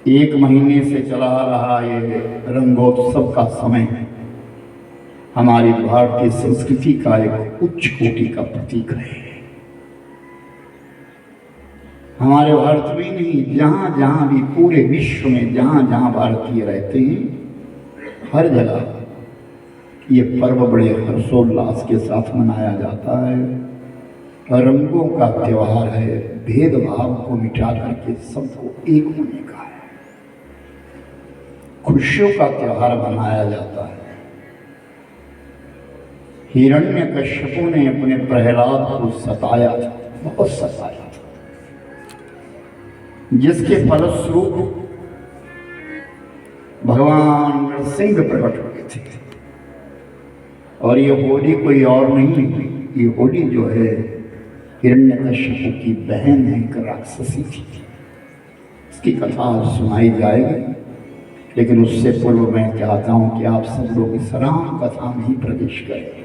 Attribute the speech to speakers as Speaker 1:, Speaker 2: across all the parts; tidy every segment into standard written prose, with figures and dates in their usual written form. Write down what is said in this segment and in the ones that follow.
Speaker 1: एक महीने से चला रहा ये रंगोत्सव का समय हमारी भारतीय संस्कृति का एक उच्च कोटि का प्रतीक है। हमारे भारत में नहीं, जहां जहां भी पूरे विश्व में जहां जहां भारतीय रहते हैं, हर जगह ये पर्व बड़े हर्षोल्लास के साथ मनाया जाता है। रंगों का त्योहार है, भेदभाव को मिटा करके सबको एक होने का है। खुशियों का त्योहार मनाया जाता है। हिरण्यकश्यपु ने अपने प्रहलाद को सताया था, बहुत सताया था, जिसके फलस्वरूप भगवान नरसिंह प्रकट हुए थे। और ये होली कोई और नहीं, ये होली जो है हिरण्यकश्यपु की बहन है, एक राक्षसी थी। इसकी कथा सुनाई जाएगी, लेकिन उससे पूर्व मैं चाहता हूं कि आप सब लोग इस राम कथा में ही प्रवेश करें।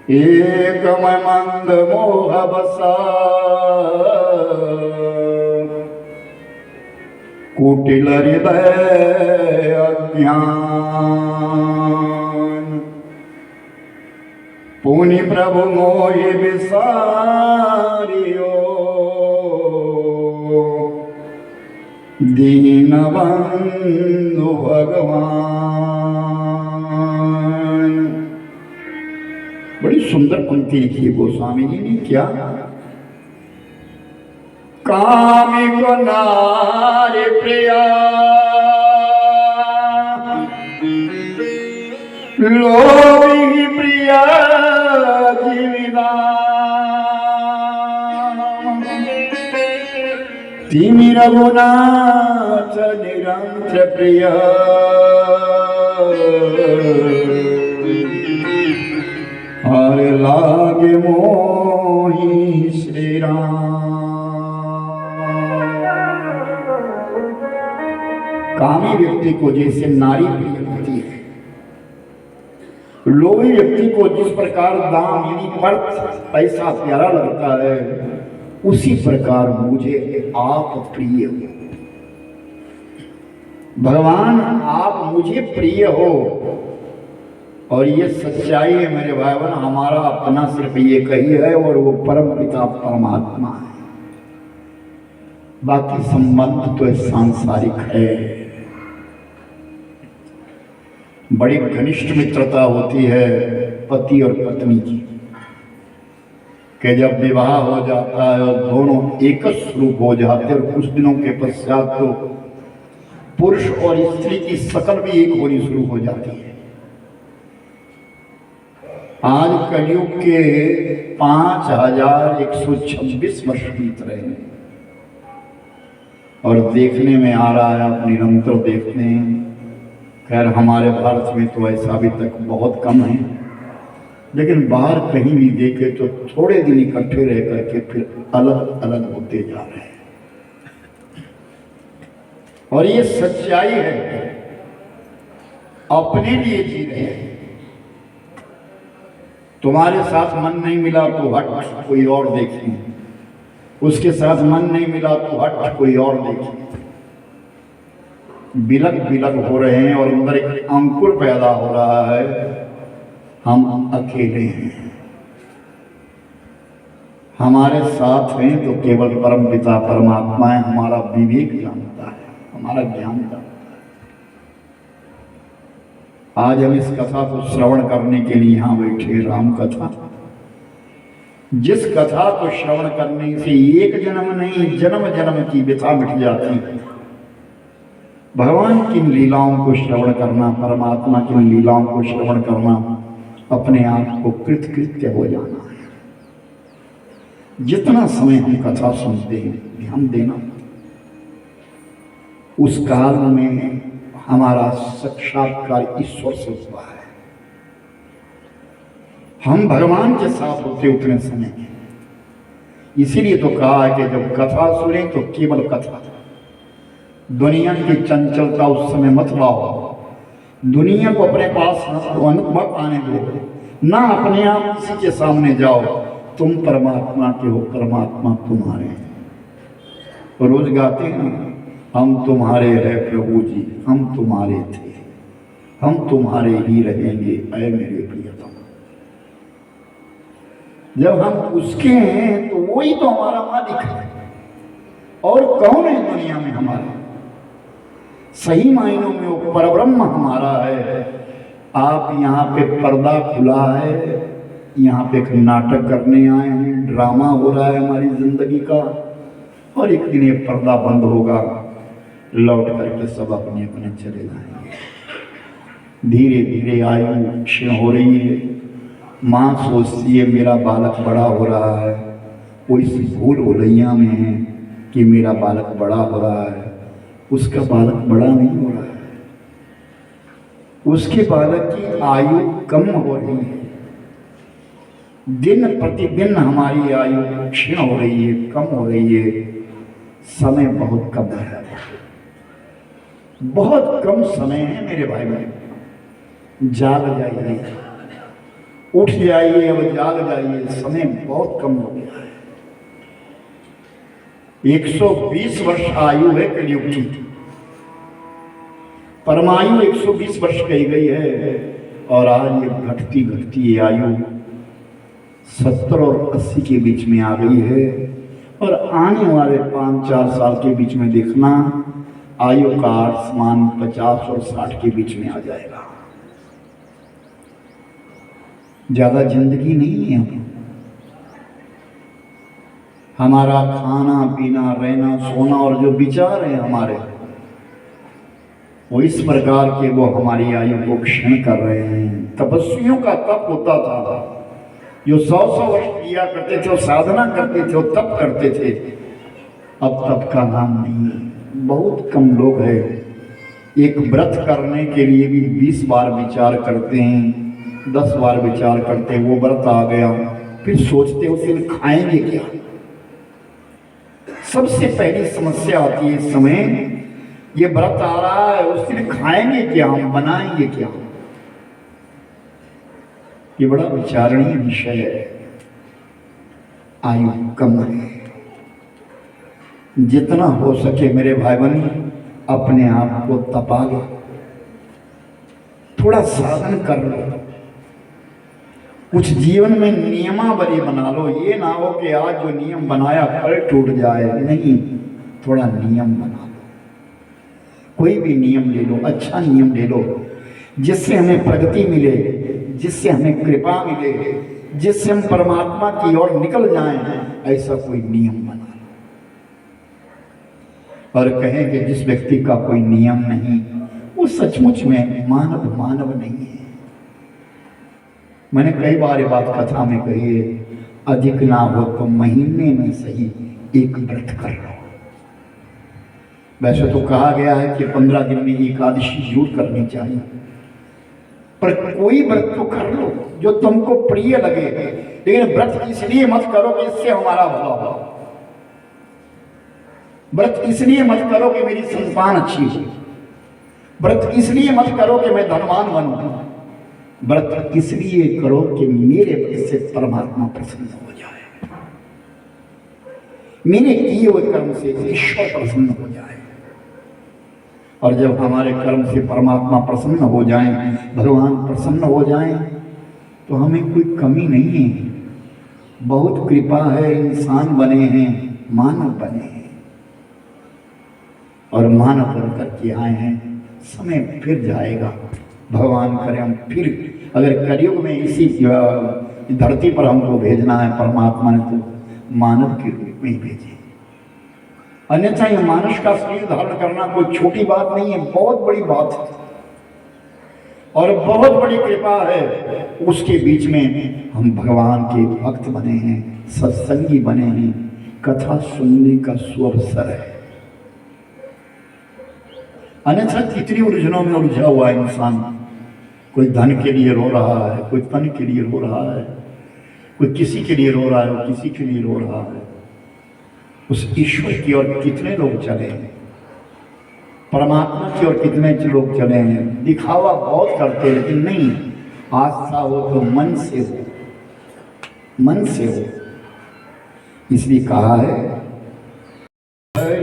Speaker 1: एक मंद मोह बसा कुटिल हृदय अज्ञान, पुनि प्रभु मोहि विसारियो, दीनबंधु भगवान। बड़ी सुंदर पंक्ति लिखी है गोस्वामी जी ने। क्या? कामी को नारी प्रिया, लोभी प्रिया जीविदान, तिमि रघुनाथ निरंतर प्रिय, हर लागे मोहि श्री राम। कामी व्यक्ति को जैसे नारी प्रिय होती है, लोभी व्यक्ति को जिस प्रकार दाम यानी पैसा प्यारा लगता है, उसी प्रकार मुझे आप प्रिय हो। भगवान आप मुझे प्रिय हो, और ये सच्चाई है मेरे भाई बहन। हमारा अपना सिर्फ ये कही है, और वो परम पिता परमात्मा है। बाकी संबंध तो सांसारिक है। बड़ी घनिष्ठ मित्रता होती है पति और पत्नी की, कि जब विवाह हो जाता है और दोनों एक स्वरूप हो जाते हैं, और कुछ दिनों के पश्चात तो पुरुष और स्त्री की शकल भी एक होनी शुरू हो जाती है। आज कलयुग के 5126 वर्ष बीत रहे हैं, और देखने में आ रहा है, आप निरंतर देखते हैं। खैर हमारे भारत में तो ऐसा अभी तक बहुत कम है, लेकिन बाहर कहीं भी देखे तो थोड़े दिन इकट्ठे रह करके फिर अलग अलग होते जा रहे हैं। और ये सच्चाई है, अपने लिए जी रहे हैं। तुम्हारे साथ मन नहीं मिला तो हट कोई और देखें, उसके साथ मन नहीं मिला तो हट कोई और देखें। बिलग बिलग हो रहे हैं, और अंदर एक अंकुर पैदा हो रहा है, हम अकेले हैं। हमारे साथ हैं तो केवल परम पिता परमात्मा है। हमारा विवेक जानता है, हमारा ज्ञान जानता है। आज हम इस कथा को श्रवण करने के लिए यहाँ बैठे। राम कथा, जिस कथा को श्रवण करने से एक जन्म नहीं जन्म जन्म की व्यथा मिट जाती है। भगवान की लीलाओं को श्रवण करना, परमात्मा की लीलाओं को श्रवण करना, अपने आप को कृतकृत्य हो जाना है। जितना समय हम कथा सुनते हैं, ध्यान देना, उस काल में हमारा साक्षात्कार ईश्वर से हुआ है। हम भगवान के साथ होते उतने समय। इसीलिए तो कहा है कि जब कथा सुने तो केवल कथा। दुनिया की चंचलता उस समय मत लाओ, दुनिया को अपने पास मत आने दो, ना अपने आप किसी के सामने जाओ। तुम परमात्मा के हो, परमात्मा तुम्हारे हैं। रोज गाते हैं हम तुम्हारे हैं प्रभु जी, हम तुम्हारे थे, हम तुम्हारे ही रहेंगे ऐ मेरे प्रियतम। जब हम उसके हैं तो वही तो हमारा मालिक है, और कौन है दुनिया में हमारा? सही मायनों में वो परब्रह्म हमारा है। आप यहाँ पे पर्दा खुला है, यहाँ पे एक नाटक करने आए हैं, ड्रामा हो रहा है हमारी जिंदगी का, और एक दिन ये पर्दा बंद होगा, लौट करके सब अपने अपने चले जाएंगे। धीरे धीरे आयु क्षीण हो रही है। माँ सोचती है मेरा बालक बड़ा हो रहा है, वो इस भूल भुलैया में है कि मेरा बालक बड़ा हो रहा है। उसका बालक बड़ा नहीं हो रहा है, उसके बालक की आयु कम हो रही है। दिन प्रतिदिन हमारी आयु क्षीण हो रही है, कम हो रही है। समय बहुत कम है, बहुत कम समय है मेरे भाई बहन। जाग जाइए, उठ जाइए, अब जाग जाइए, समय बहुत कम हो गया है। 120 वर्ष आयु है कलयुग की, परमायु 120 वर्ष कही गई है, और आज ये घटती घटती आयु 70 और 80 के बीच में आ गई है। और आने वाले 5-4 साल के बीच में देखना, आयु का आसमान 50 और 60 के बीच में आ जाएगा। ज्यादा जिंदगी नहीं है। हमारा खाना पीना रहना सोना और जो विचार है हमारे, वो इस प्रकार के वो हमारी आयु को क्षीण कर रहे हैं। तपस्वियों का तप होता था, जो 100-100 वर्ष किया करते थे, वो साधना करते थे, वो तप करते थे। अब तप का नाम नहीं है, बहुत कम लोग हैं। एक व्रत करने के लिए भी 20 बार विचार करते हैं, 10 बार विचार करते हैं। वो व्रत आ गया, फिर सोचते उस दिन खाएंगे क्या। सबसे पहली समस्या आती है इस समय, ये व्रत आ रहा है, उस दिन खाएंगे क्या, हम बनाएंगे क्या। ये बड़ा विचारणीय विषय है। आयु कम है, जितना हो सके मेरे भाई बहन अपने आप को तपा लो, थोड़ा साधन कर लो, कुछ जीवन में नियमावली बना लो। ये ना हो कि आज जो नियम बनाया कल टूट जाए, नहीं, थोड़ा नियम बना लो। कोई भी नियम ले लो, अच्छा नियम ले लो, जिससे हमें प्रगति मिले, जिससे हमें कृपा मिले, जिससे हम परमात्मा की ओर निकल जाएं। ऐसा कोई नियम बना लो। और कहें कि जिस व्यक्ति का कोई नियम नहीं, वो सचमुच में मानव नहीं है। मैंने कई बार ये बात कथा में कही है, अधिक ना हो तो महीने में सही एक व्रत कर लो। वैसे तो कहा गया है कि 15 दिन में एकादशी जरूर करनी चाहिए, पर कोई व्रत तो कर लो जो तुमको प्रिय लगे। लेकिन व्रत इसलिए मत करो कि इससे हमारा भला हो, व्रत इसलिए मत करो कि मेरी संतान अच्छी हो, व्रत इसलिए मत करो कि मैं धनवान बनूं, व्रत इसलिए करो कि मेरे व्रत से परमात्मा प्रसन्न हो जाए, मेरे किए हुए कर्म से ईश्वर प्रसन्न हो जाए। और जब हमारे कर्म से परमात्मा प्रसन्न हो जाएं, भगवान प्रसन्न हो जाएं, तो हमें कोई कमी नहीं है। बहुत कृपा है, इंसान बने हैं, मानव बने हैं, और मानव बन करके आए हैं। समय फिर जाएगा, भगवान करे हम फिर, अगर कलयुग में इसी धरती पर हमको भेजना है परमात्मा ने, तो मानव के रूप में ही भेजे। अन्यथा ये मानुष का शरीर धारण करना कोई छोटी बात नहीं है, बहुत बड़ी बात है और बहुत बड़ी कृपा है। उसके बीच में हम भगवान के भक्त बने हैं, सत्संगी बने हैं, कथा सुनने का सुअवसर है। अन्यथा कितनी उलझनों में उलझा हुआ है इंसान। कोई धन के लिए रो रहा है, कोई तन के लिए रो रहा है, कोई किसी के लिए रो रहा है, कोई किसी के लिए रो रहा है। उस ईश्वर की ओर कितने लोग चले हैं, परमात्मा की ओर कितने लोग चले हैं। दिखावा बहुत करते हैं, लेकिन नहीं, आस्था हो तो मन से हो, मन से हो। इसलिए कहा है हरि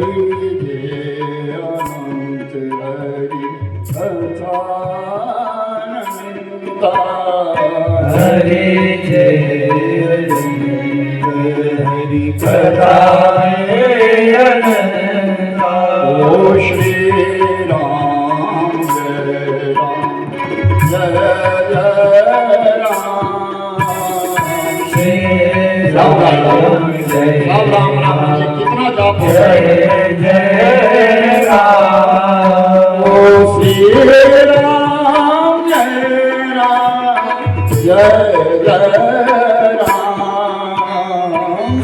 Speaker 1: जय ओ श्री राम जय राम जय जय राम श्री राम राम जय राम राम ये कितना जाप हो जय जय राम ओ श्री राम जय राम जय जय राम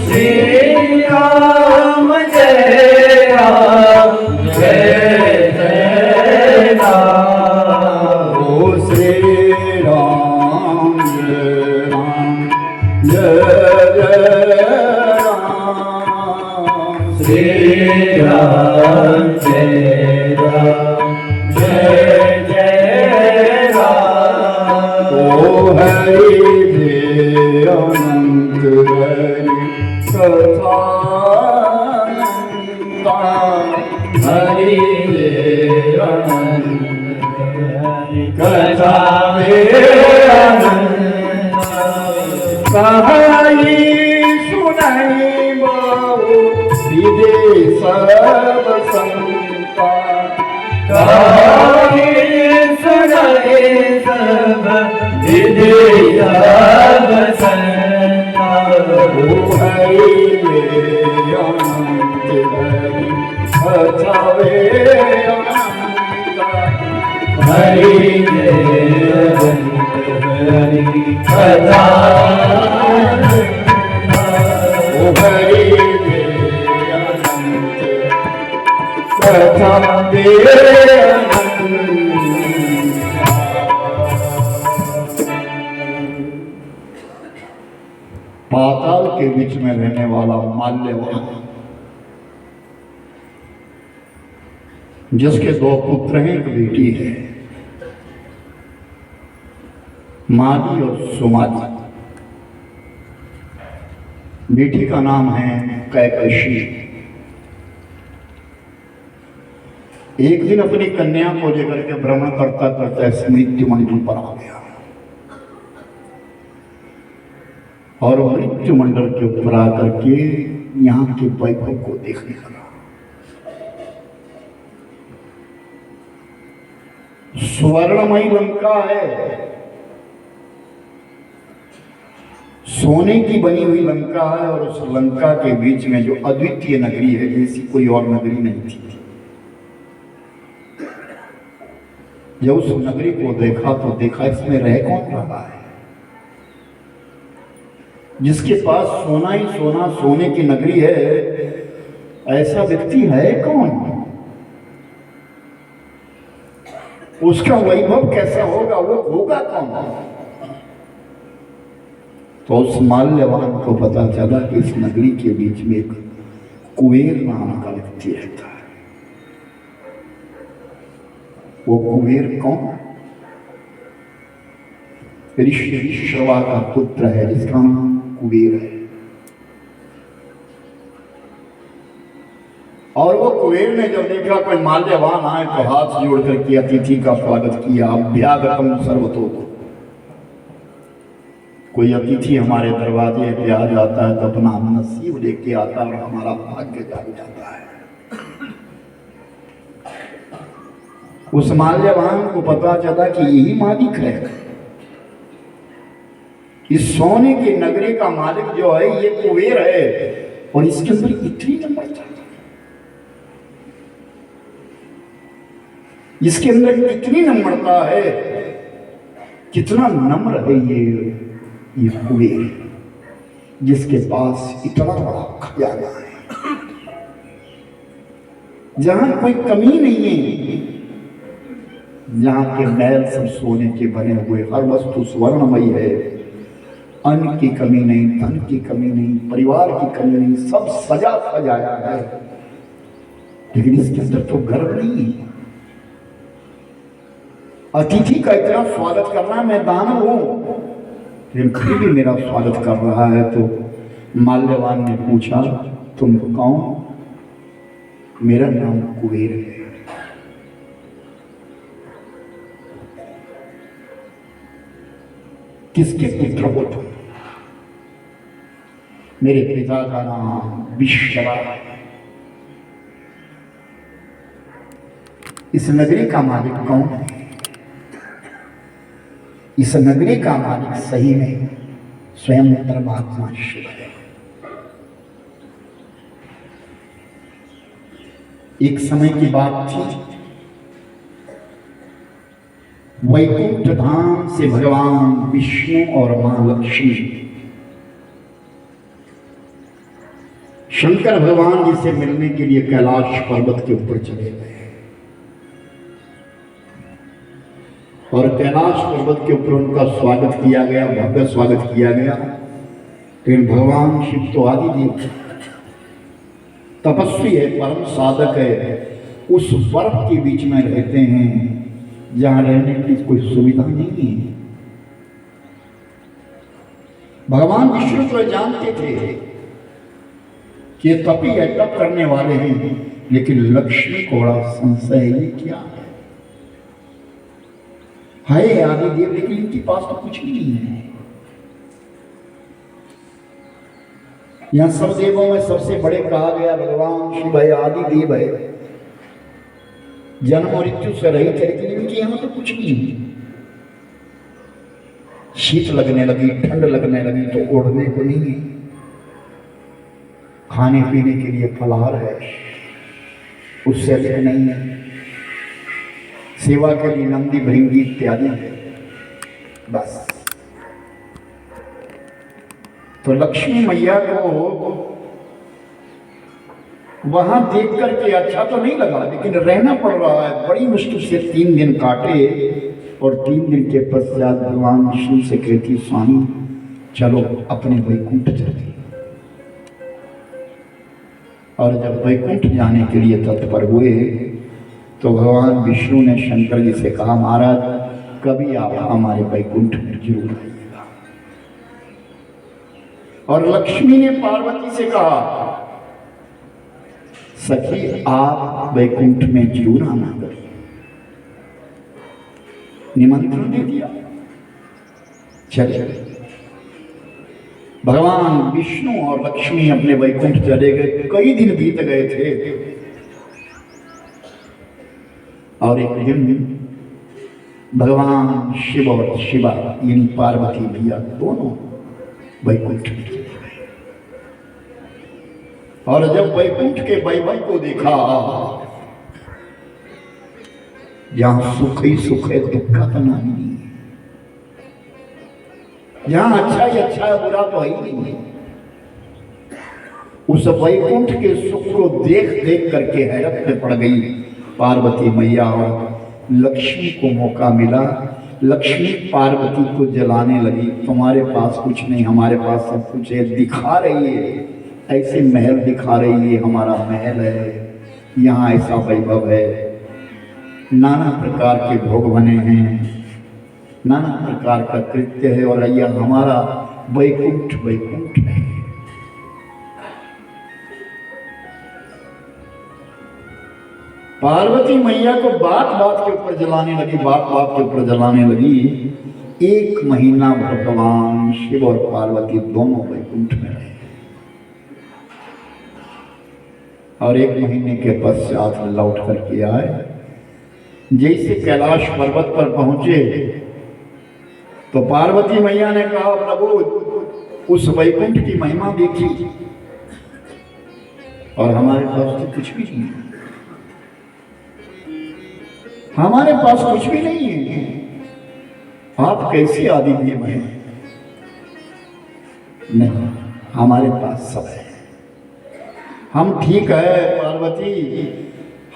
Speaker 1: श्री राम जय राम जय जय राम ओ श्री राम जय राम जय जय राम श्री राम जय राम जय जय राम ओ हरि देव अनंत हरि कथा हरि देव अनंत हरि कथा कहानी सुनाई बहु विदेश सब संता कहानी सुनाई सब विदेश सब संता ओ हरि अनंत हरि कथा हरि देव हरि कथा ओ हरि अनंत कथा पाताल के बीच में रहने वाला माल्यवान जिसके दो पुत्र हैं एक बेटी है माली और सुमाली बेटी का नाम है कैकशी एक दिन अपनी कन्या को लेकर के भ्रमण करता करता मृत्यु मंडल पर आ गया और मृत्यु मंडल के ऊपर आकर के यहाँ के वैभव को देखने लगा स्वर्णमयी लंका है सोने की बनी हुई लंका है और उस लंका के बीच में जो अद्वितीय नगरी है ऐसी कोई और नगरी नहीं थी जब उस नगरी को देखा तो देखा इसमें रह कौन रहा है जिसके पास सोना ही सोना सोने की नगरी है ऐसा व्यक्ति है कौन उसका वैभव कैसा होगा वो होगा कौन तो उस माल्यवान को पता चला कि इस नगरी के बीच में एक कुबेर नाम का व्यक्ति रहता है वो कुबेर कौन ऋषि श्रवा का पुत्र है जिसका नाम कुबेर है और वो कुबेर ने जब देखा कोई माल्यवान आए तो हाथ जोड़ करके अतिथि का स्वागत किया अभ्यागतम सर्वतो कोई अतिथि हमारे दरवाजे पे आ जाता है तो अपना नसीब लेके आता है और हमारा भाग्य जाग जाता है उस माल्यवान को पता चला कि यही मालिक है इस सोने की नगरी का मालिक जो है ये कुबेर है और इसके अंदर इतनी नम्रता इसके अंदर कितनी नम्रता है कितना नम्र है ये कुबेर जिसके पास इतना बड़ा खजाना है जहां कोई कमी नहीं है जहां के महल सब सोने के बने हुए हर वस्तु स्वर्णमयी है अन्न की कमी नहीं धन की कमी नहीं परिवार की कमी नहीं सब सजा सजाया है लेकिन इसके अंदर तो गर्व नहीं है अतिथि का इतना स्वागत करना मैं दानव हूं लेकिन फिर भी मेरा स्वागत कर रहा है तो माल्यवान ने पूछा तुम कौन मेरा नाम कुबेर है किसके पुत्र हो तुम मेरे पिता का नाम विश्वा है। इस नगरी का मालिक कौन है? इस नगरी का मालिक सही में स्वयं परमात्मा शिव है। एक समय की बात थी, वैकुंठ धाम से भगवान विष्णु और मां लक्ष्मी शंकर भगवान जी से मिलने के लिए कैलाश पर्वत के ऊपर चले गए और कैलाश पर्वत के ऊपर उनका स्वागत किया गया, भव्य स्वागत किया गया। लेकिन भगवान शिव तो आदिदेव तपस्वी है, परम साधक है, उस बर्फ के बीच में रहते हैं जहां रहने की कोई सुविधा नहीं है। भगवान विष्णु तो जानते थे कि ये तपी है, तप करने वाले हैं, लेकिन लक्ष्मी को बड़ा संशय है, ये क्या है आदिदेव, लेकिन इनके पास तो कुछ भी नहीं है। यहां सब देवों में सबसे बड़े कहा गया भगवान शिव है, आदिदेव है, जन्म और मृत्यु से रहित है, लेकिन इनके यहां तो कुछ नहीं है। शीत लगने लगी, ठंड लगने लगी तो ओढ़ने को नहीं है, खाने पीने के लिए फलाहार है, उससे अधिक नहीं है, सेवा के लिए नंदी भृंगी इत्यादि है, बस। तो लक्ष्मी मैया को वहां देख करके अच्छा तो नहीं लगा, लेकिन रहना पड़ रहा है। बड़ी मुश्किल से 3 दिन काटे और 3 दिन के पश्चात भगवान विष्णु से कहती, स्वामी चलो अपने वैकुंठ चलते। और जब वैकुंठ जाने के लिए तत्पर हुए तो भगवान विष्णु ने शंकर जी से कहा, महाराज कभी आप हमारे वैकुंठ में जरूर आइएगा। और लक्ष्मी ने पार्वती से कहा, सखी आप वैकुंठ में जरूर आना करिए। निमंत्रण दे दिया। चले भगवान विष्णु और लक्ष्मी अपने वैकुंठ चले गए। कई दिन बीत गए थे और एक दिन भगवान शिव और शिवा यानी पार्वती मैया दोनों वैकुंठ में चले गए। और जब वैकुंठ के वैभव को देखा, जहां सुख ही सुख है, दुख का तो नाम नहीं है, जहां अच्छा ही अच्छा है, बुरा तो है ही नहीं है, उस वैकुंठ के सुख को देख देख करके हैरत में पड़ गई पार्वती मैया। और लक्ष्मी को मौका मिला, लक्ष्मी पार्वती को जलाने लगी, तुम्हारे पास कुछ नहीं, हमारे पास सब कुछ है, दिखा रही है, ऐसे महल दिखा रही है, हमारा महल है, यहाँ ऐसा वैभव है, नाना प्रकार के भोग बने हैं, नाना प्रकार का कृत्य है, और यह हमारा वैकुंठ वैकुंठ है। पार्वती मैया को बात बात के ऊपर जलाने लगी, बात बात के ऊपर जलाने लगी। 1 महीना भगवान शिव और पार्वती दोनों वैकुंठ में रहे और 1 महीने के पश्चात लौट करके आए। जैसे कैलाश पर्वत पर पहुंचे तो पार्वती मैया ने कहा, प्रभु उस वैकुंठ की महिमा देखी और हमारे पास तो कुछ भी नहीं है, हमारे पास कुछ भी नहीं है, आप कैसे आदिदेव हैं? नहीं, हमारे पास सब है, हम ठीक है पार्वती,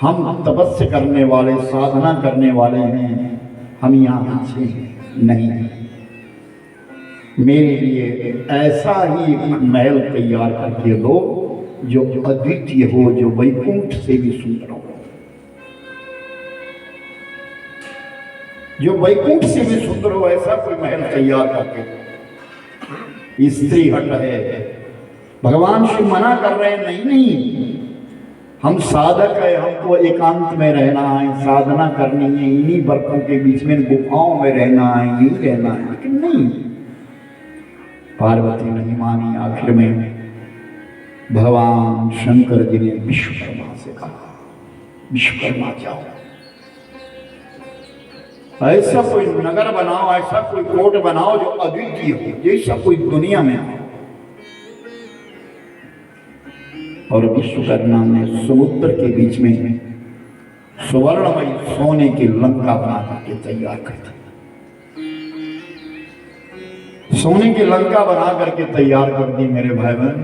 Speaker 1: हम तपस्या करने वाले, साधना करने वाले हैं, हम यहाँ अच्छे हैं। नहीं, मेरे लिए ऐसा ही एक महल तैयार करके दो जो अद्वितीय हो, जो वैकुंठ से भी सुंदर हो, जो वैकुंठ से भी सुंदर हो, ऐसा कोई महल तैयार करके। स्त्री हट है, भगवान शिव मना कर रहे हैं, नहीं नहीं, हम साधक है, हमको एकांत में रहना है, साधना करनी है, इन्हीं बर्फों के बीच में गुफाओं में रहना है, यही रहना है। लेकिन नहीं, पार्वती नहीं मानी। आखिर में भगवान शंकर जी ने विश्वकर्मा से कहा, विश्वकर्मा जाओ, ऐसा कोई नगर बनाओ, ऐसा कोई कोट बनाओ जो अद्वितीय हो, जैसा कोई दुनिया में हो। और विश्वकर्मा ने समुद्र के बीच में सुवर्णमयी सोने की लंका बना करके तैयार कर दी। सोने की लंका बना करके तैयार कर दी मेरे भाई बहन।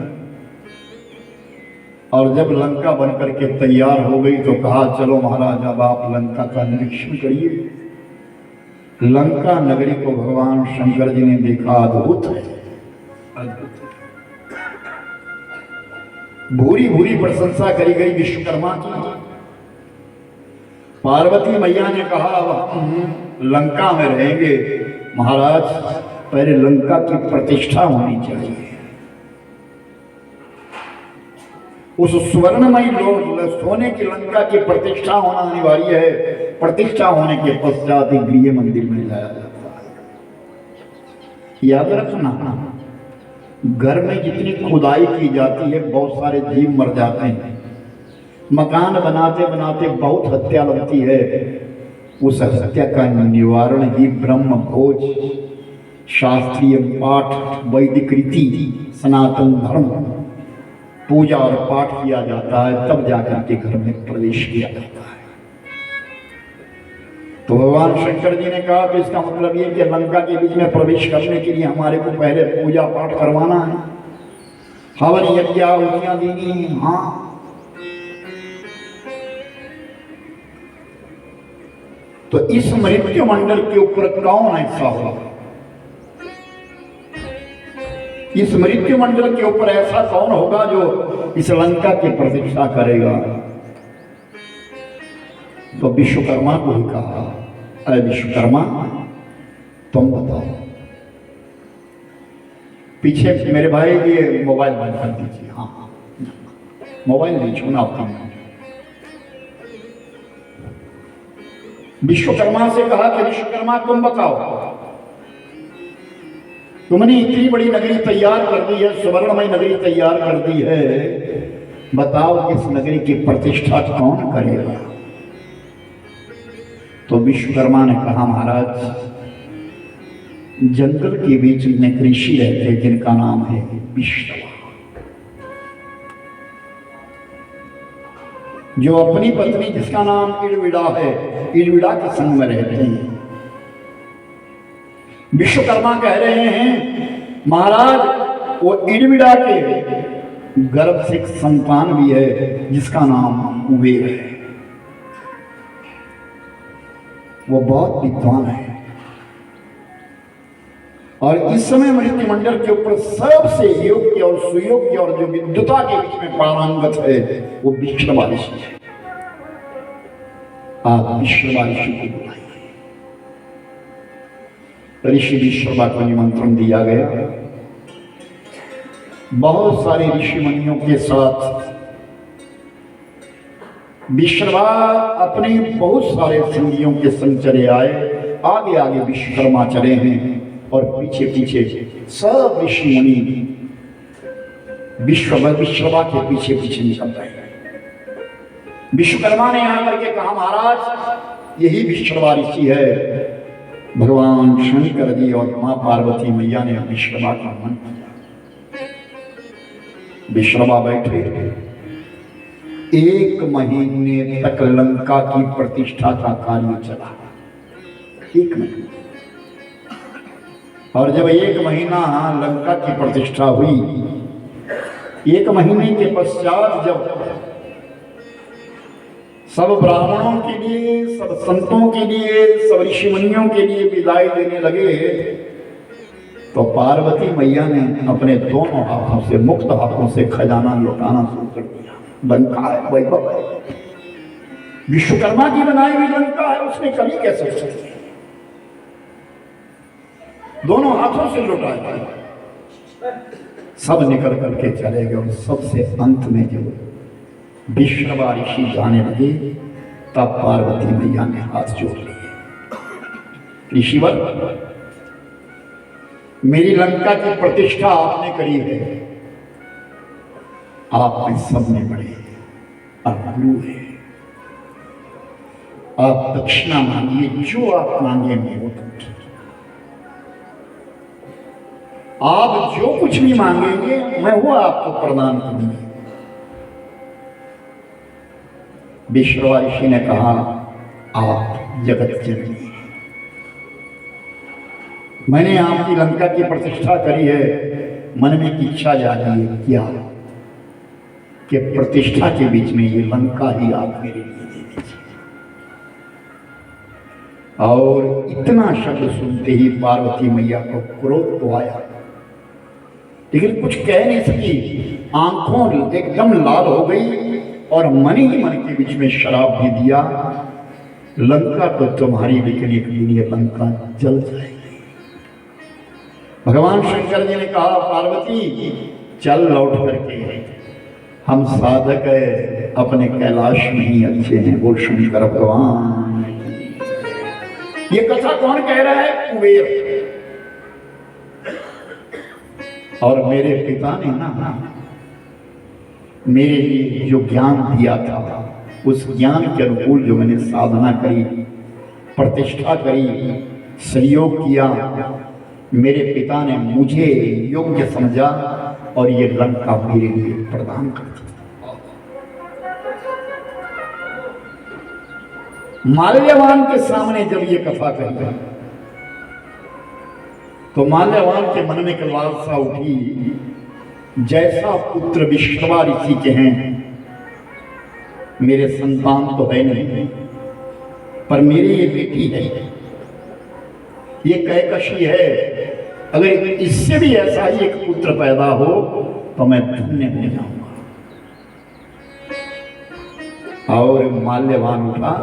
Speaker 1: और जब लंका बन करके तैयार हो गई तो कहा, चलो महाराज अब आप लंका का निरीक्षण करिए। लंका नगरी को भगवान शंकर जी ने देखा, अद्भुत है, अद्भुत। भूरी भूरी प्रशंसा करी गई विश्वकर्मा की। पार्वती मैया ने कहा, अब हम लंका में रहेंगे, महाराज पहले लंका की प्रतिष्ठा होनी चाहिए। उस स्वर्णमयी सोने की लंका की प्रतिष्ठा होना अनिवार्य है। प्रतिष्ठा होने के पश्चात ही गृह मंदिर में लाया जाता है। याद रखना, घर में जितनी खुदाई की जाती है बहुत सारे जीव मर जाते हैं। मकान बनाते बनाते बहुत हत्या लगती है। उस हत्या का निवारण ही ब्रह्म भोज, शास्त्रीय पाठ, वैदिक रीति, सनातन धर्म, पूजा और पाठ किया जाता है, तब जाकर के घर में प्रवेश किया जाता है। तो भगवान शंकर जी ने कहा कि इसका मतलब ये कि लंका के बीच में प्रवेश करने के लिए हमारे को पहले पूजा पाठ करवाना है, हवन यज्ञ आहुतियां देनी है। हाँ, तो इस मृत्यु मंडल के ऊपर कौन ऐसा होगा? इस मृत्यु मंडल के ऊपर ऐसा कौन होगा जो इस लंका की प्रतिष्ठा करेगा? तो विश्वकर्मा को ही कहा, अरे विश्वकर्मा तुम बताओ। पीछे मेरे भाई ये मोबाइल बंद कर दीजिए। हाँ, मोबाइल नहीं छूना आपका। विश्वकर्मा से कहा कि विश्वकर्मा तुम बताओ, तुमने इतनी बड़ी नगरी तैयार कर दी है, सुवर्णमय नगरी तैयार कर दी है, बताओ इस नगरी की प्रतिष्ठा कौन करेगा? तो विश्वकर्मा ने कहा, महाराज जंगल के बीच में ऋषि रहते जिनका नाम है विश्रवा, जो अपनी पत्नी जिसका नाम इड़विड़ा है, इड़विड़ा के संग में रहते हैं। विश्वकर्मा कह रहे हैं, महाराज वो इड़विड़ा के गर्भ से एक संतान भी है जिसका नाम कुबेर है, वो बहुत विद्वान है। और इस समय मृत्युमंडल के ऊपर सबसे योग्य और सुयोग्य और जो विद्वता के बीच में पारंगत है वो विश्रवा ऋषि है। आप विश्रवा ऋषि को बुलाइए। ऋषि विश्रवा को निमंत्रण दिया गया। बहुत सारे ऋषि मुनियों के साथ विश्रवा अपने बहुत सारे संगियों के संग चले आए। आगे आगे विश्वकर्मा चले हैं और पीछे पीछे सब ऋषि मुनि विश्रवा के पीछे पीछे निकल रहे हैं। विश्वकर्मा ने आकर के कहा, महाराज यही विश्रवा ऋषि है। भगवान शंकर जी और मां पार्वती मैया ने विश्रवा का मन किया। विश्रवा बैठे, 1 महीने तक लंका की प्रतिष्ठा का कार्य चला। 1 महीना। और जब 1 महीना लंका की प्रतिष्ठा हुई, 1 महीने के पश्चात जब सब ब्राह्मणों के लिए, सब संतों के लिए, सब ऋषि मुनियों के लिए विदाई देने लगे, तो पार्वती मैया ने अपने दोनों हाथों से, मुक्त हाथों से खजाना लौटाना शुरू कर दिया। लंका है, वैभव है, विश्वकर्मा की बनाई हुई लंका है, उसने कभी कैसे सकती? दोनों हाथों से लौटाया। सब निकल करके चले गए और सबसे अंत में जो विश्रवा ऋषि जाने लगे, तब पार्वती मैया ने हाथ जोड़ लिए। ऋषिवर, मेरी लंका की प्रतिष्ठा आपने करी है, आप में सब में बड़े आप गुरु है। आप दक्षिणा मांगिए, जो आप मांगे मैं वो दूंगा। आप जो कुछ भी मांगेंगे मैं वो आपको प्रदान करूंगी। विश्रवा ऋषि ने कहा, आप जगत जननी हैं। मैंने आपकी लंका की प्रतिष्ठा करी है, मन में एक इच्छा जागी है, क्या कि प्रतिष्ठा के बीच में ये लंका ही आप मेरे लिए दे दीजिए। और इतना शब्द सुनते ही पार्वती मैया को क्रोध तो आया, लेकिन कुछ कह नहीं सकी। आंखों एकदम लाल हो गई और मन ही मन के बीच में शराब भी दिया, लंका तो तुम्हारी, लेकिन एक दिन ये लंका जल जाएगी। भगवान शंकर जी ने कहा, पार्वती चल लौट करके, हम साधक है, अपने कैलाश में ही अच्छे हैं। बोल शंकर भगवान। ये कथा कौन कह रहा है? कुबेर। और मेरे पिता ने ना मेरे लिए जो ज्ञान दिया था, उस ज्ञान के अनुकूल जो मैंने साधना करी, प्रतिष्ठा करी, सहयोग किया, मेरे पिता ने मुझे योग्य समझा और ये लंका मेरे लिए प्रदान कर दी। माल्यवान के सामने जब ये कथा कही तो माल्यवान के मन में एक लालसा उठी, जैसा पुत्र विश्रवा ऋषि के हैं, मेरे संतान तो है नहीं, पर मेरी ये बेटी है, ये कैकशी है, अगर इससे भी ऐसा ही एक पुत्र पैदा हो तो मैं धन्य हो जाऊंगा। और माल्यवान उठा,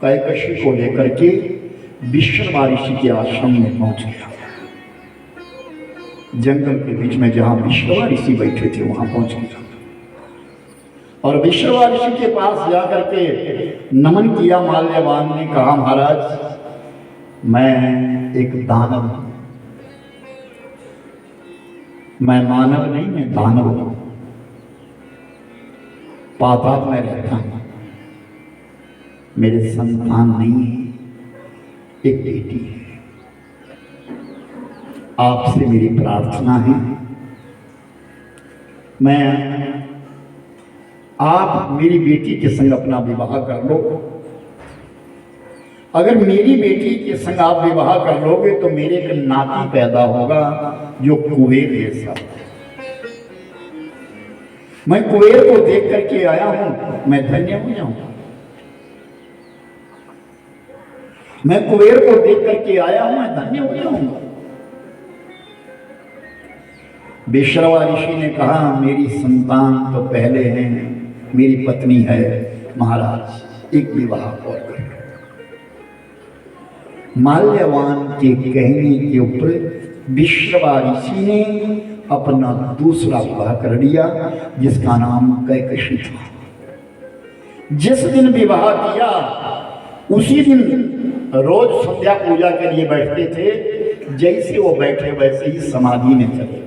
Speaker 1: कैकशी को लेकर के विश्रवा ऋषि के आश्रम में पहुंच गया। जंगल के बीच में जहां विश्रवा ऋषि बैठे थे वहां पहुंच गया और विश्रवा ऋषि के पास जाकर के नमन किया। माल्यवान ने कहा, महाराज मैं एक दानव हूं, मैं मानव नहीं, मैं दानव हूं, पाताल में रहता हूं, मेरे संतान नहीं है, एक बेटी है। आपसे मेरी प्रार्थना है, आप मेरी बेटी के संग अपना विवाह कर लो। अगर मेरी बेटी के संग आप विवाह कर लोगे तो मेरे एक नाती पैदा होगा जो कुबेर जैसा। मैं कुबेर को देख करके आया हूं, मैं धन्य हो जाऊंगा। मैं कुबेर को देख करके आया हूं, मैं धन्य हो जाऊंगा। विश्रवा ऋषि ने कहा, मेरी संतान तो पहले है, मेरी पत्नी है, महाराज एक विवाह और कर। माल्यवान के कहने के ऊपर विश्रवा ऋषि ने अपना दूसरा विवाह कर लिया, जिसका नाम कैकशी था। जिस दिन विवाह किया उसी दिन रोज संध्या पूजा के लिए बैठते थे, जैसे वो बैठे वैसे ही समाधि में चले गए।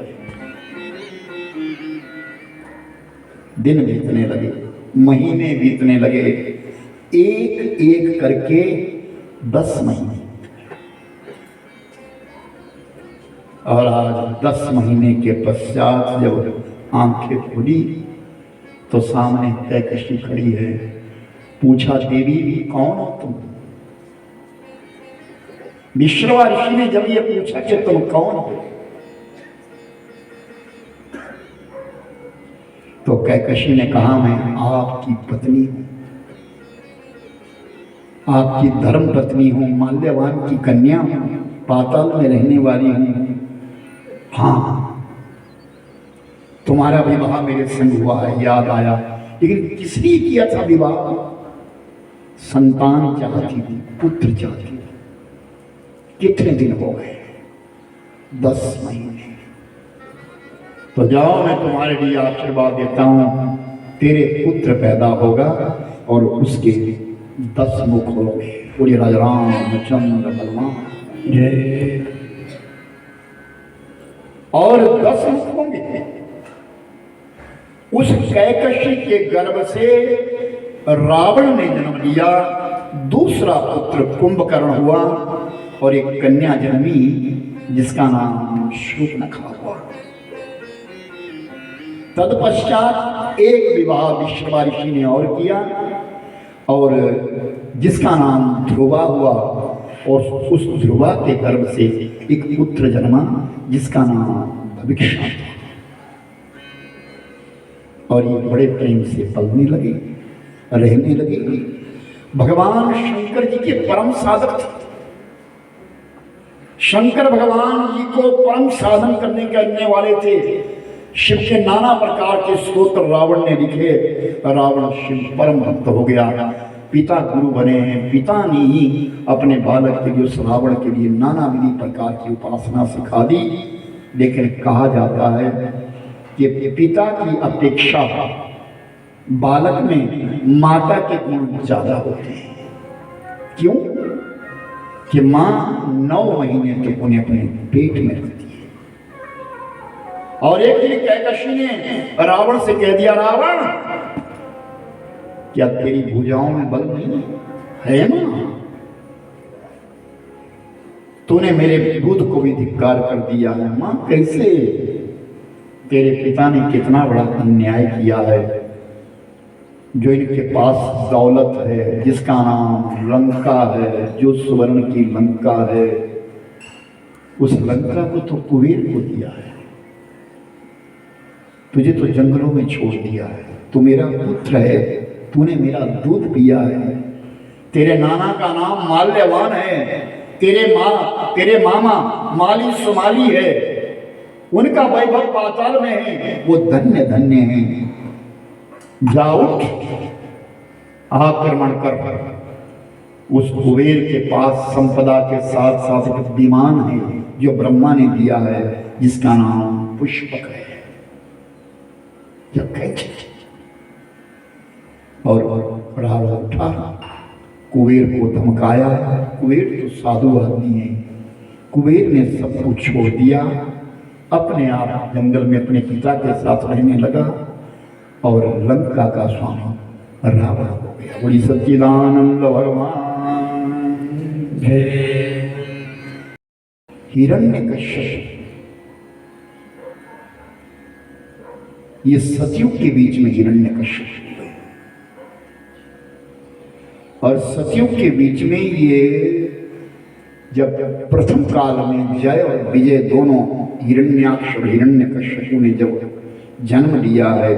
Speaker 1: दिन बीतने लगे, महीने बीतने लगे, एक एक करके 10 महीने, और आज 10 महीने के पश्चात जब आंखें खुली तो सामने कैकशी खड़ी है। पूछा, देवी कौन हो तुम? विश्रवा ऋषि ने जब ये पूछा कि तुम कौन हो, तो कैकशी ने कहा, मैं आपकी पत्नी हूं, आपकी धर्म पत्नी हूं, माल्यवान की कन्या हूं, पाताल में रहने वाली हूं। हाँ, तुम्हारा विवाह मेरे संग हुआ है, याद आया, लेकिन किसने किया था विवाह? संतान चाहती थी, पुत्र चाहती थी। कितने दिन हो गए? 10 महीने। तो जाओ, मैं तुम्हारे लिए आशीर्वाद देता हूं, तेरे पुत्र पैदा होगा और उसके 10 मुख होंगे। बोलिए राजा रामचंद्र भगवान जय। और 10 मुख होंगे उस कैकशी के गर्भ से रावण ने जन्म लिया, दूसरा पुत्र कुंभकर्ण हुआ और एक कन्या जन्मी जिसका नाम शूर्पणखा हुआ। तत्पश्चात एक विवाह विश्रवा ऋषि ने और किया और जिसका नाम ध्रुवा हुआ और उस ध्रुवा के गर्भ से एक पुत्र जन्मा जिसका नाम भविष्य था। और ये बड़े प्रेम से पलने लगे, रहने लगे। भगवान शंकर जी के परम साधक थे। शंकर भगवान जी को परम साधन करने वाले थे। शिव के नाना प्रकार के स्तोत्र रावण ने लिखे। रावण शिव परम भक्त हो गया, पिता गुरु बने हैं। पिता ने ही अपने बालक के लिए, उस रावण के लिए नाना विधि प्रकार की उपासना सिखा दी। लेकिन कहा जाता है कि पिता की अपेक्षा बालक में माता के गुण ज्यादा होते हैं। क्यों? कि मां 9 महीने तक उन्हें अपने पेट में रखती है। और एक दिन कैकशी ने रावण से कह दिया, रावण क्या तेरी भुजाओं में बल नहीं है? मां, तूने मेरे दूध को भी धिक्कार कर दिया है। मां, कैसे? तेरे पिता ने कितना बड़ा अन्याय किया है। जो इनके पास दौलत है, जिसका नाम लंका है, जो सुवर्ण की लंका है, उस लंका को तो कुबेर को दिया है। तुझे तो जंगलों में छोड़ दिया है। तू मेरा पुत्र है, तूने मेरा दूध पिया है। तेरे नाना का नाम माल्यवान है, तेरे मामा माली सुमाली है, उनका वैभव पाताल में है, वो धन्य धन्य है। जा उठ, आक्रमण कर। उस कुबेर के पास संपदा के साथ साथ एक विमान है जो ब्रह्मा ने दिया है, जिसका नाम पुष्पक है। जब और रावण उठा, कुबेर को धमकाया। कुबेर तो साधु आदमी है। कुबेर ने सब कुछ छोड़ दिया, अपने आप जंगल में अपने पिता के साथ रहने लगा और लंका का स्वामी रावण हो गया। बड़ी सच्चिदानंद भगवान। हिरण्यकश्यप ये सतयुग के बीच में हिरण्यकश्यप हुए और सतयुग के बीच में ये जब प्रथम काल में जय और विजय दोनों हिरण्याक्ष और हिरण्यकश्यप ने जब जन्म लिया है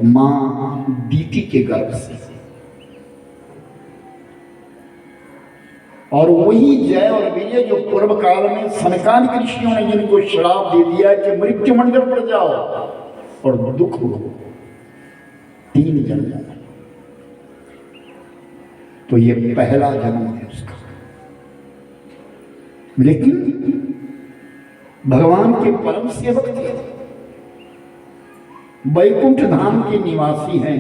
Speaker 1: मां दीति के गर्भ से, और वही जय और विजय जो पूर्व काल में सनकादिक ऋषियों ने जिनको श्राप दे दिया कि मृत्यु मंडल पर जाओ और दुख हो 3 जन्म, तो ये पहला जन्म है उसका। लेकिन भगवान के परम सेवक थे, वैकुंठ धाम के निवासी हैं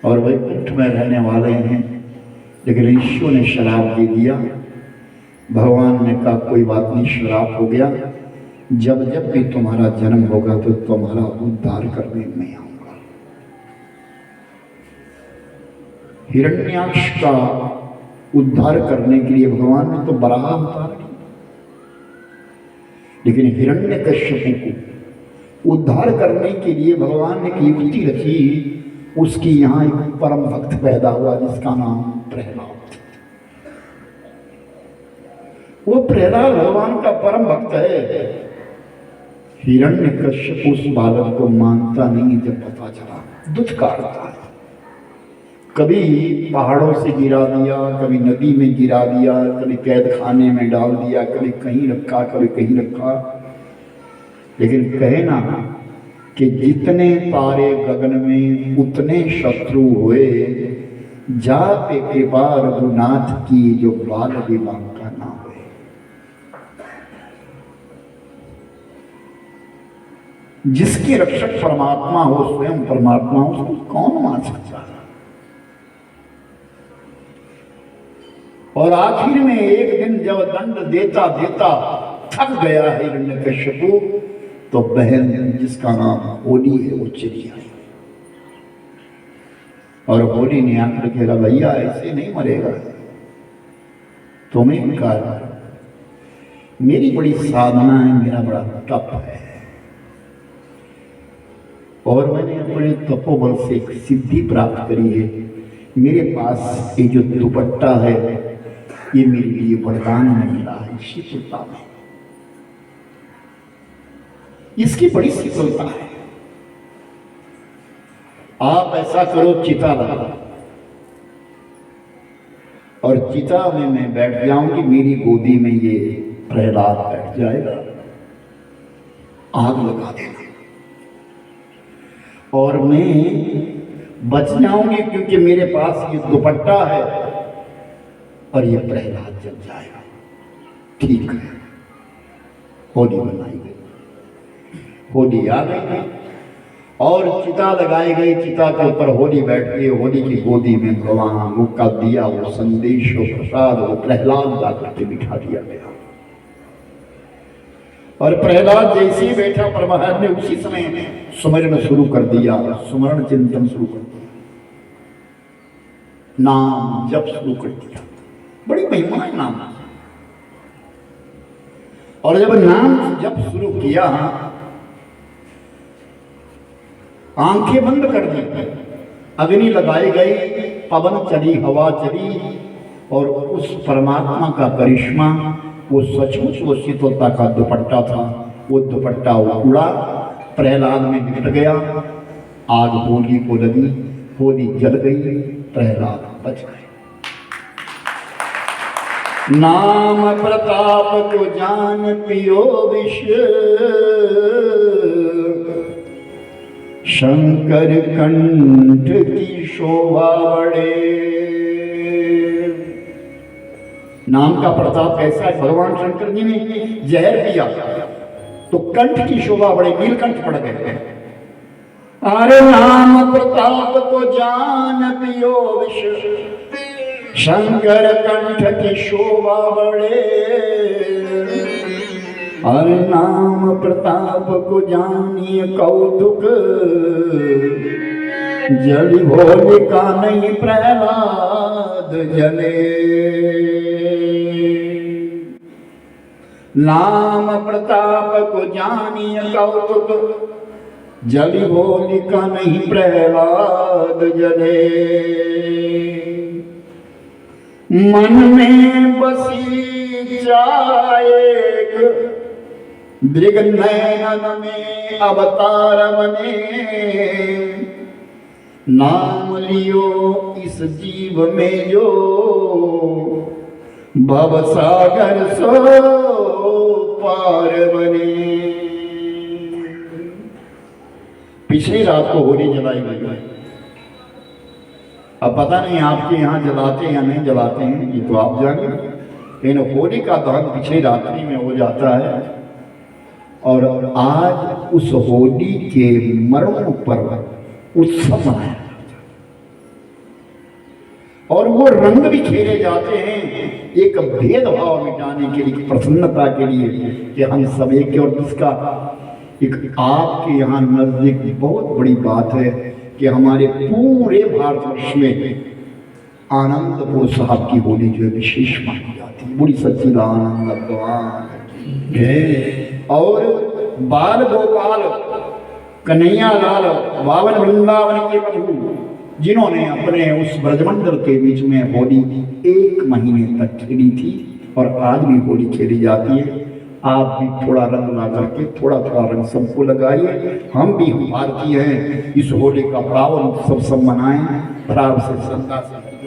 Speaker 1: और वैकुंठ में रहने वाले हैं। लेकिन ईश्वर ने श्राप दे दिया। भगवान ने कहा कोई बात नहीं, श्राप हो गया, जब जब भी तुम्हारा जन्म होगा तो तुम्हारा उद्धार करने में आऊंगा। हिरण्याक्ष का उद्धार करने के लिए भगवान ने तो बराह अवतार लिया, लेकिन हिरण्यकश्यप को उद्धार करने के लिए भगवान ने एक युक्ति रखी। उसकी यहाँ एक परम भक्त पैदा हुआ जिसका नाम प्रहलाद। वो प्रहलाद भगवान का परम भक्त है। हिरण्यकश्यप उस बालक को मानता नहीं। जब पता चला दुष्कारता है, कभी पहाड़ों से गिरा दिया, कभी नदी में गिरा दिया, कभी कैद खाने में डाल दिया, कभी कहीं रखा, कभी कहीं रखा। लेकिन कहे ना कि जितने तारे गगन में उतने शत्रु हुए, जाते कृपा रघुनाथ की जो बाल विवाह का ना हुए। जिसके रक्षक परमात्मा हो, स्वयं परमात्मा हो, उसको कौन मान सकता है। और आखिर में एक दिन जब दंड देता देता थक गया हिरण्यकश्यप, तो बहन जिसका नाम होली है वो चली आई, और होली ने आकर कहा भैया ऐसे नहीं मरेगा, तुम्हें कहा मेरी बड़ी साधना है, मेरा बड़ा तप है, और मैंने अपने तपोबल से एक सिद्धि प्राप्त करी है। मेरे पास ये जो दुपट्टा है ये मेरे लिए वरदान में मिला है, शीतलता में, इसकी बड़ी शीतलता है। आप ऐसा करो, चिता लगा, और चिता में मैं बैठ जाऊंगी, मेरी गोदी में ये प्रहलाद बैठ जाएगा, आग लगा देना, और मैं बच जाऊंगी क्योंकि मेरे पास ये दुपट्टा है, और ये प्रहलाद जल जाएगा। ठीक है, होली बनाई गई, होली आ गई और चिता लगाई गई। चिता के ऊपर होली बैठ गई, होली की गोदी में भगवान का दिया वो संदेश और प्रसाद वो प्रहलाद ला करके बिठा दिया गया, और प्रहलाद जैसे ही बैठा परमात्मा ने उसी समय सुमरण शुरू कर दिया, सुमरण चिंतन शुरू कर दिया, नाम जप शुरू कर दिया। बड़ी महिमा है नाम, और जब नाम जप शुरू किया आंखें बंद कर दी, अग्नि लगाई गई, पवन चली, हवा चली, और उस परमात्मा का करिश्मा, वो सचमुच वो शीतलता का दुपट्टा था, वो दुपट्टा उड़ा, प्रहलाद में लिपट गया, आग होली को लगी, होली जल गई, प्रहलाद बच गए। नाम प्रताप को जान पियो विष, शंकर कंठ की शोभा बढ़े। नाम का प्रताप कैसा है? भगवान शंकर जी ने जहर पिया तो कंठ की शोभा बढ़े, नीलकंठ पड़ गए। अरे नाम प्रताप को जान पियो विष, शंकर कंठ की शोभा बढ़े। अरे नाम प्रताप को जानिए कौतुक, जल भोले का नहीं प्रहलाद जले। नाम प्रताप को जानिए कौतुक, जल भोले का नहीं प्रहलाद जले। मन में बसी जाएक दृग नयन में अवतार बने, नाम लियो इस जीव में जो भव सागर सो पार बने। पिछली रात को होली जलाई गई, अब पता नहीं आपके यहाँ जलाते हैं या नहीं जलाते हैं, ये तो आप जानिए, लेकिन होली का दहन पिछली रात्रि में हो जाता है, और आज उस होली के मरण पर उत्सव मनाया जाता है, और वो रंग भी खेले जाते हैं एक भेदभाव मिटाने के लिए, प्रसन्नता के लिए कि हम सब एक। और जिसका एक आपके यहाँ नजदीक बहुत बड़ी बात है कि हमारे पूरे भारतवर्ष में आनंदपुर साहब की होली जो है विशेष मानी जाती है। बड़ी सच्चिदानंद भगवान और बाल गोपाल कन्हैया लाल बावन वृंदावन के प्रभु, जिन्होंने अपने उस ब्रजमंडल के बीच में होली 1 महीने तक खेली थी, और आज भी होली खेली जाती है। आप भी थोड़ा रंग ला करके थोड़ा थोड़ा रंग सबको लगाइए। हम भी भारतीय हैं, इस होली का पावन उत्सव सब मनाएं, प्राव से श्रद्धा से।